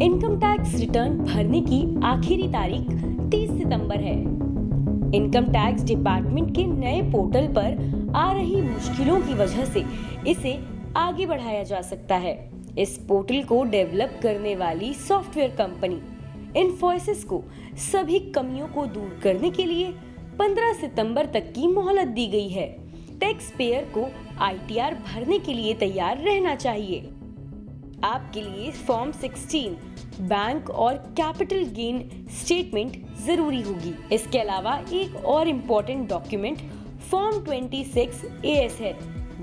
Income tax return भरने की आखिरी तारीख 30 सितंबर है। इनकम टैक्स डिपार्टमेंट के नए पोर्टल पर आ रही मुश्किलों की वजह से इसे आगे बढ़ाया जा सकता है। इस पोर्टल को डेवलप करने वाली सॉफ्टवेयर कंपनी इन्फोसिस को सभी कमियों को दूर करने के लिए 15 सितंबर तक की मोहलत दी गई है। टैक्स पेयर को आईटीआर भरने के लिए तैयार रहना चाहिए। आपके लिए फॉर्म 16 बैंक और कैपिटल गेन स्टेटमेंट जरूरी होगी। इसके अलावा एक और इम्पोर्टेंट डॉक्यूमेंट फॉर्म 26 AS है,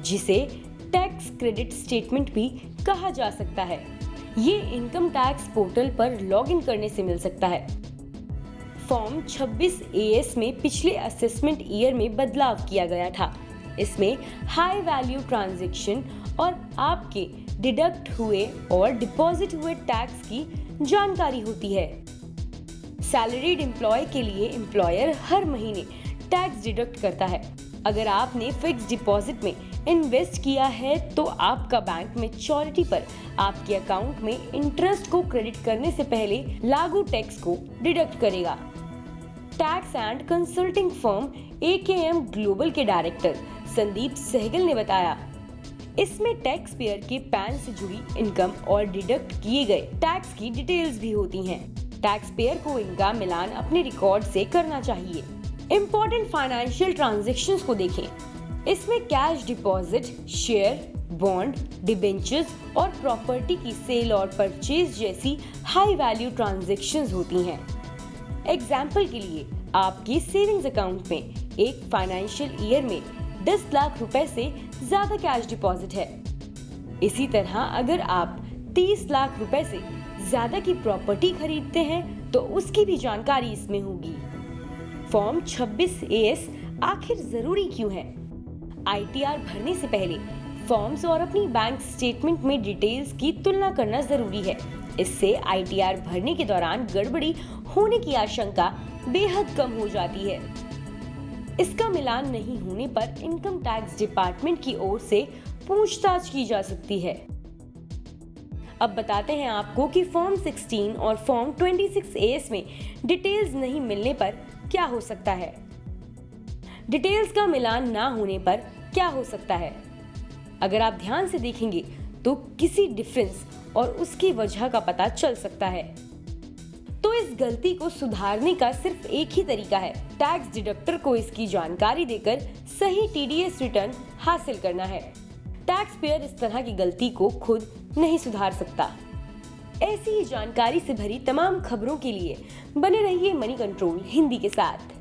जिसे टैक्स क्रेडिट स्टेटमेंट भी कहा जा सकता है। ये इनकम टैक्स पोर्टल पर लॉगिन करने से मिल सकता है। फॉर्म 26 AS में पिछले असेसमेंट ईयर में बदलाव किया गया था। इसमें हाई वैल्यू ट्रांजैक्शन और आपके डिडक्ट हुए और डिपॉजिट हुए टैक्स की जानकारी होती है। सैलरीड एम्प्लॉय के लिए एम्प्लॉयर हर महीने टैक्स डिडक्ट करता है। अगर आपने फिक्स डिपॉजिट में इन्वेस्ट किया है तो आपका बैंक मैच्योरिटी पर आपके अकाउंट में इंटरेस्ट को क्रेडिट करने से पहले लागू टैक्स को डिडक्ट करेगा। Tax and consulting firm AKM global के डायरेक्टर संदीप सहगल ने बताया, इसमें टैक्स पेयर के पैन से जुड़ी इनकम और डिडक्ट किए गए टैक्स की डिटेल्स भी होती हैं। टैक्स पेयर को इनका मिलान अपने रिकॉर्ड से करना चाहिए। इम्पोर्टेंट फाइनेंशियल ट्रांजैक्शंस को देखें। इसमें cash deposit, share, bond, debentures और प्रॉपर्टी की सेल और परचेज जैसी हाई वैल्यू ट्रांजैक्शंस होती हैं। एग्जाम्पल के लिए आपकी सेविंग्स अकाउंट में एक फाइनेंशियल ईयर में 10 लाख रुपए से ज्यादा कैश डिपॉजिट है। इसी तरह अगर आप 30 लाख रुपए से ज्यादा की प्रॉपर्टी खरीदते हैं तो उसकी भी जानकारी इसमें होगी। फॉर्म 26 AS आखिर जरूरी क्यों है? आईटीआर भरने से पहले फॉर्म्स और अपनी बैंक स्टेटमेंट में डिटेल्स की तुलना करना जरूरी है। इससे आईटीआर भरने के दौरान गड़बड़ी होने की आशंका बेहद कम हो जाती है। इसका मिलान नहीं होने पर इनकम टैक्स डिपार्टमेंट की ओर से पूछताछ की जा सकती है। अब बताते हैं आपको कि फॉर्म 16 और फॉर्म 26 AS में डिटेल्स नहीं मिलने पर क्या हो सकता है। डिटेल्स का मिलान ना होने पर क्या हो सकता है? अगर आप ध्यान से देखेंगे तो किसी डिफरेंस और उसकी वजह का पता चल सकता है। तो इस गलती को सुधारने का सिर्फ एक ही तरीका है, टैक्स डिडक्टर को इसकी जानकारी देकर सही TDS रिटर्न हासिल करना है। टैक्स पेयर इस तरह की गलती को खुद नहीं सुधार सकता। ऐसी ही जानकारी से भरी तमाम खबरों के लिए बने रहिए मनी कंट्रोल हिंदी के साथ।